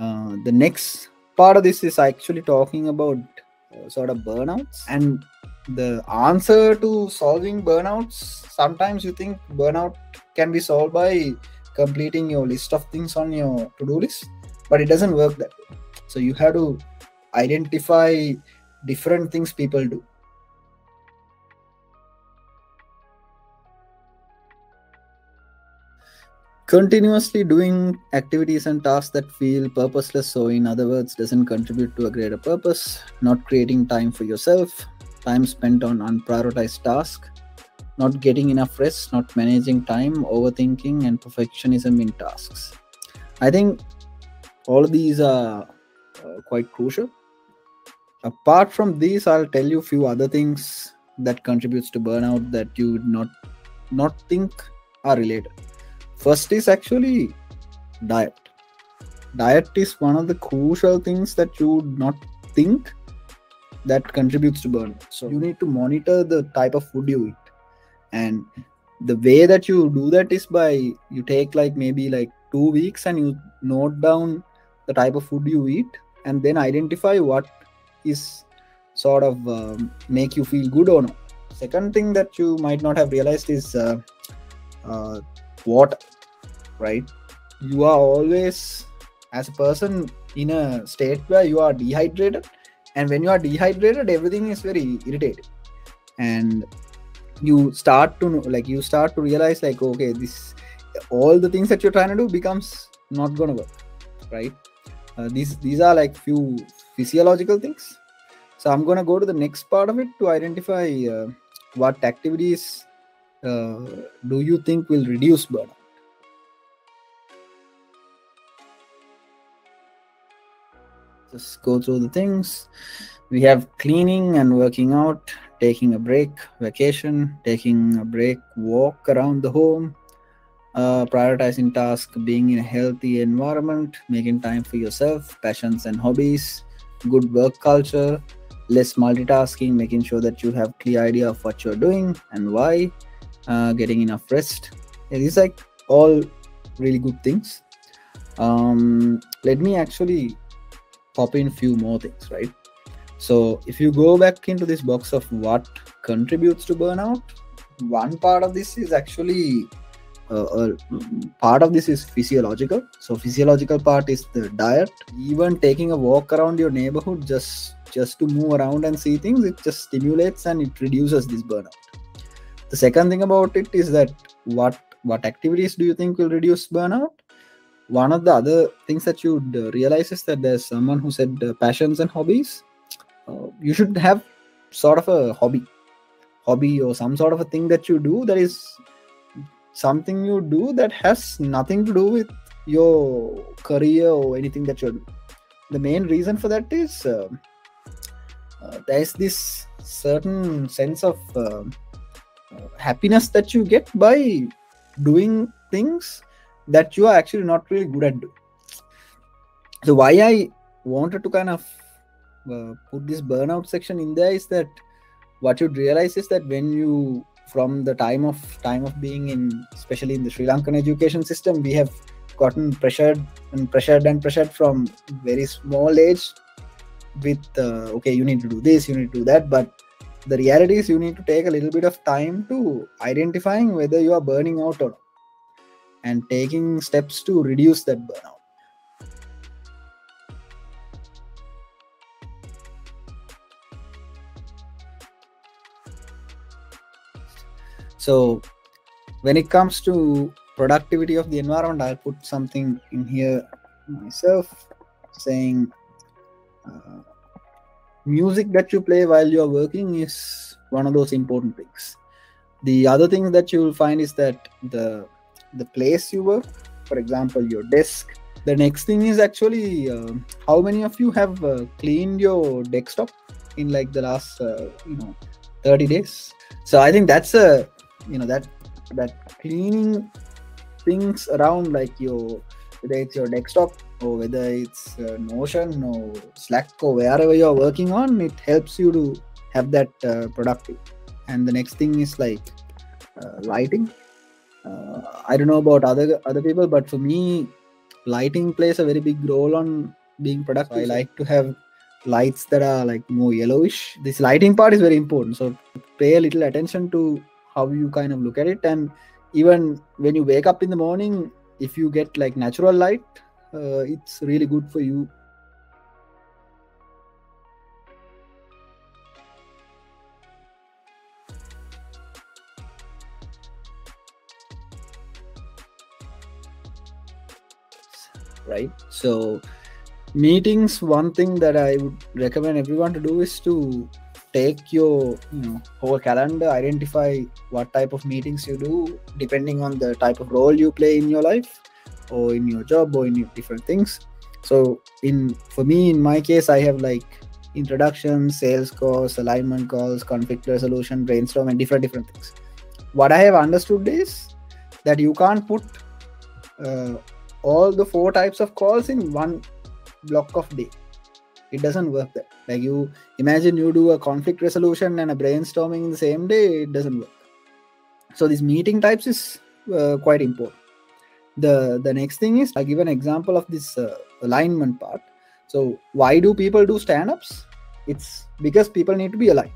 The next part of this is actually talking about sort of burnouts, and the answer to solving burnouts. Sometimes you think burnout can be solved by completing your list of things on your to-do list, but it doesn't work that way. So you have to identify different things people do. Continuously doing activities and tasks that feel purposeless, so in other words, doesn't contribute to a greater purpose. Not creating time for yourself, time spent on unprioritized tasks, not getting enough rest, not managing time, overthinking, and perfectionism in tasks. I think all of these are quite crucial. Apart from these, I'll tell you a few other things that contributes to burnout that you would not think are related. First is actually diet. Diet is one of the crucial things that you would not think that contributes to burnout. So you need to monitor the type of food you eat, and the way that you do that is by you take maybe 2 weeks and you note down the type of food you eat, and then identify what is sort of make you feel good or not. Second thing that you might not have realized is water, right? You are always, as a person, in a state where you are dehydrated, and when you are dehydrated, everything is very irritating, and you start to realize okay, this all the things that you're trying to do becomes not gonna work, right? These are like few physiological things. So I'm gonna go to the next part of it to identify what activities do you think will reduce burnout. Just go through the things. We have cleaning and working out, taking a break, vacation, taking a break, walk around the home, prioritizing tasks, being in a healthy environment, making time for yourself, passions and hobbies, good work culture, less multitasking, making sure that you have clear idea of what you're doing and why, getting enough rest. These are all really good things. Let me actually pop in a few more things, right? So if you go back into this box of what contributes to burnout, one part of this is actually part of this is physiological. So physiological part is the diet. Even taking a walk around your neighborhood just to move around and see things, it just stimulates and it reduces this burnout. The second thing about it is that what activities do you think will reduce burnout? One of the other things that you realize is that there's someone who said passions and hobbies. You should have sort of a hobby or some sort of a thing that you do that is something you do that has nothing to do with your career or anything that you're doing. The main reason for that is there's this certain sense of happiness that you get by doing things that you are actually not really good at doing. So why I wanted to kind of put this burnout section in there is that what you'd realize is that when you, from the time of being in, especially in the Sri Lankan education system, we have gotten pressured from very small age with okay, you need to do this, you need to do that. But the reality is you need to take a little bit of time to identifying whether you are burning out or not, and taking steps to reduce that burnout. So when it comes to productivity of the environment, I'll put something in here myself saying music that you play while you're working is one of those important things. The other thing that you will find is that the place you work, for example your desk. The next thing is actually how many of you have cleaned your desktop in like the last 30 days. So I think that's a that cleaning things around, like whether it's your desktop or whether it's Notion or Slack or wherever you're working on, it helps you to have that productive. And the next thing is like lighting. I don't know about other people, but for me, lighting plays a very big role on being productive. I like to have lights that are like more yellowish. This lighting part is very important, so pay a little attention to how you kind of look at it. And even when you wake up in the morning, if you get like natural light, it's really good for you. Right, so meetings, one thing that I would recommend everyone to do is to take your whole calendar, identify what type of meetings you do depending on the type of role you play in your life or in your job or in your different things. So for me, in my case, I have like introduction, sales calls, alignment calls, conflict resolution, brainstorm, and different things. What I have understood is that you can't put all the 4 types of calls in one block of day. It doesn't work that. Like, you imagine you do a conflict resolution and a brainstorming in the same day, it doesn't work. So this meeting types is quite important. The next thing is, I give an example of this alignment part. So why do people do stand-ups? It's because people need to be aligned.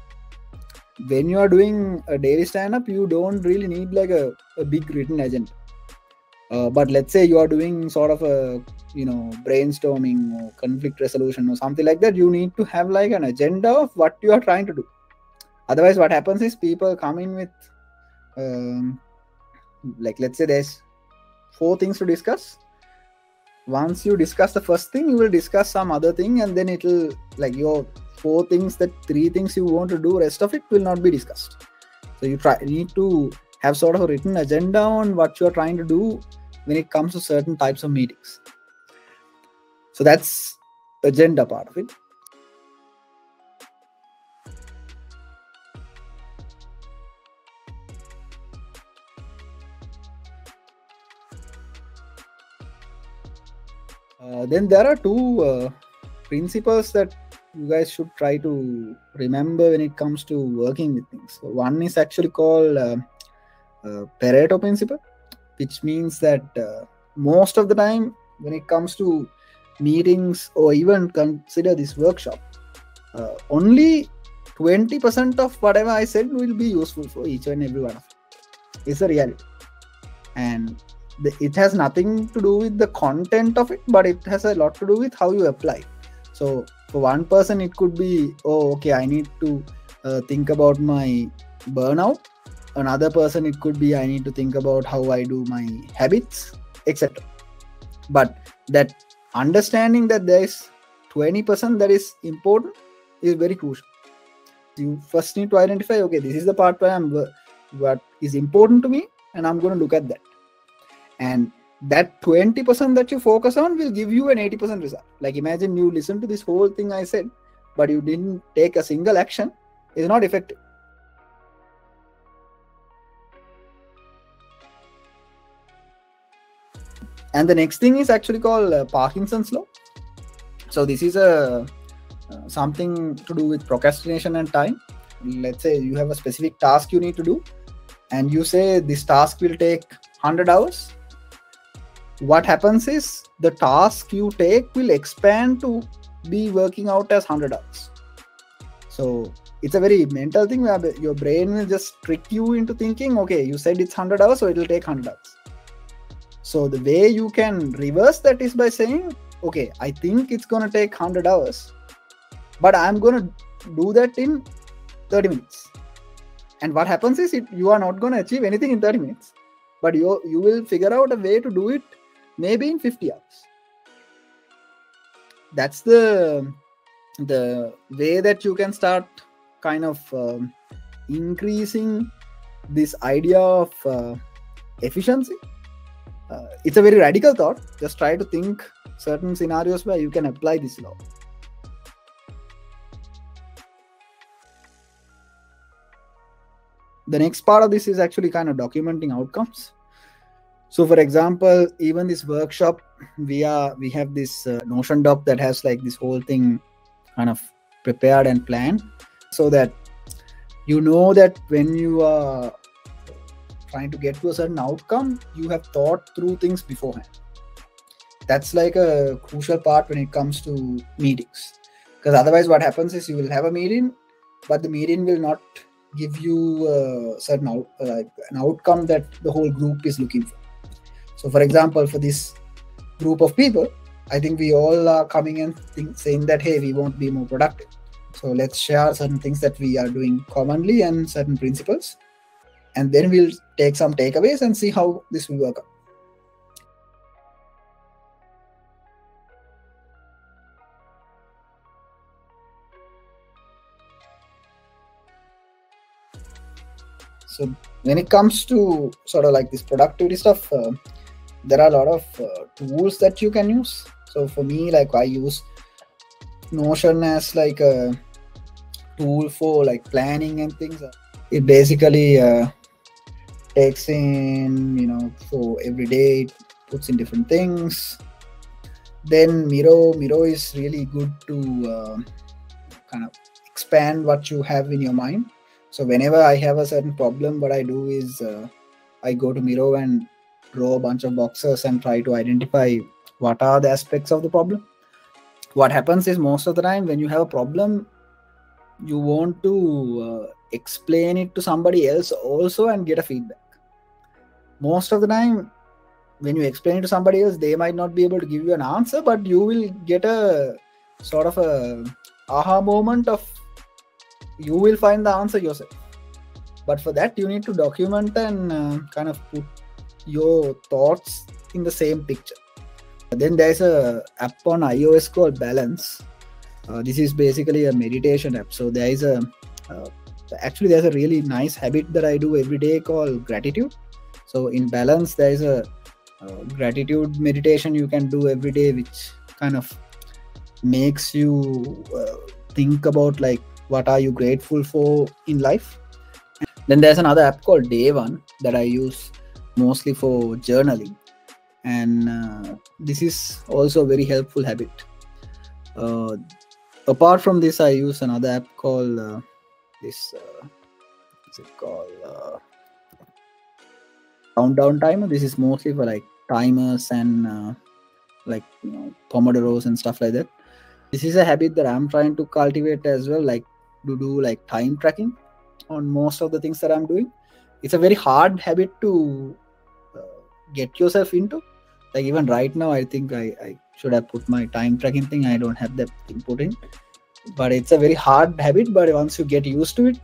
When you are doing a daily stand-up, you don't really need like a big written agenda. But let's say you are doing sort of a brainstorming or conflict resolution or something like that, you need to have like an agenda of what you are trying to do. Otherwise, what happens is people come in with like, let's say there's 4 things to discuss. Once you discuss the first thing, you will discuss some other thing, and then it'll like your 4 things, that 3 things you want to do, rest of it will not be discussed. So you need to have sort of a written agenda on what you're trying to do when it comes to certain types of meetings. So that's agenda part of it. Then there are 2 principles that you guys should try to remember when it comes to working with things. So one is actually called Pareto principle, which means that most of the time when it comes to meetings, or even consider this workshop, only 20% of whatever I said will be useful for each and every one of it. It's a reality. And it has nothing to do with the content of it, but it has a lot to do with how you apply. So for one person, it could be, oh, okay, I need to think about my burnout. Another person, it could be, I need to think about how I do my habits, etc. But that understanding that there is 20% that is important is very crucial. You first need to identify, okay, this is the part where what is important to me, and I'm going to look at that. And that 20% that you focus on will give you an 80% result. Like, imagine you listen to this whole thing I said, but you didn't take a single action. It's not effective. And the next thing is actually called Parkinson's law. So this is something to do with procrastination and time. Let's say you have a specific task you need to do, and you say this task will take 100 hours. What happens is the task you take will expand to be working out as 100 hours. So it's a very mental thing where your brain will just trick you into thinking, okay, you said it's 100 hours, so it will take 100 hours. So the way you can reverse that is by saying, okay, I think it's going to take 100 hours, but I'm going to do that in 30 minutes. And what happens is you are not going to achieve anything in 30 minutes, but you will figure out a way to do it maybe in 50 hours. That's the way that you can start kind of increasing this idea of efficiency. It's a very radical thought. Just try to think certain scenarios where you can apply this law. The next part of this is actually kind of documenting outcomes. So for example, even this workshop, we have this Notion doc that has like this whole thing kind of prepared and planned, so that you know that when you are trying to get to a certain outcome, you have thought through things beforehand. that's like a crucial part when it comes to meetings, because otherwise what happens is you will have a meeting, but the meeting will not give you a certain an outcome that the whole group is looking for. So for example, for this group of people, I think we all are coming and saying that, hey, we want to be more productive, so let's share certain things that we are doing commonly and certain principles, and then we'll take some takeaways and see how this will work out. So when it comes to sort of like this productivity stuff, there are a lot of tools that you can use. So for me, like I use Notion as like a tool for like planning and things. It basically takes in, for every day, it puts in different things. Then Miro is really good to kind of expand what you have in your mind. So whenever I have a certain problem, what I do is I go to Miro and draw a bunch of boxes and try to identify what are the aspects of the problem. What happens is most of the time when you have a problem, you want to explain it to somebody else also and get a feedback. Most of the time when you explain it to somebody else, they might not be able to give you an answer, but you will get a sort of a aha moment of, you will find the answer yourself. But for that, you need to document and kind of put your thoughts in the same picture. Then there's a app on iOS called Balance. This is basically a meditation app. So there's a really nice habit that I do every day called gratitude. So in Balance, there's a gratitude meditation you can do every day, which kind of makes you think about like, what are you grateful for in life. Then there's another app called Day One that I use mostly for journaling, and this is also a very helpful habit. Apart from this, I use another app called Countdown Timer. This is mostly for like timers and Pomodoros and stuff like that. This is a habit that I'm trying to cultivate as well, like to do like time tracking on most of the things that I'm doing. It's a very hard habit to get yourself into. Like even right now, I think I should have put my time tracking thing. I don't have that thing put in, but it's a very hard habit. But once you get used to it,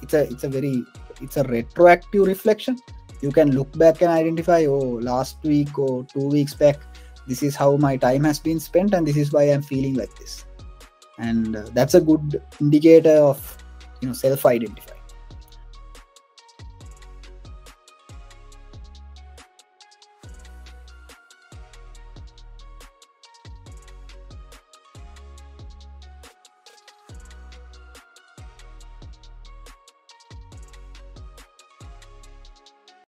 it's a retroactive reflection. You can look back and identify, last week or 2 weeks back, this is how my time has been spent, and this is why I'm feeling like this. And that's a good indicator of self-identify.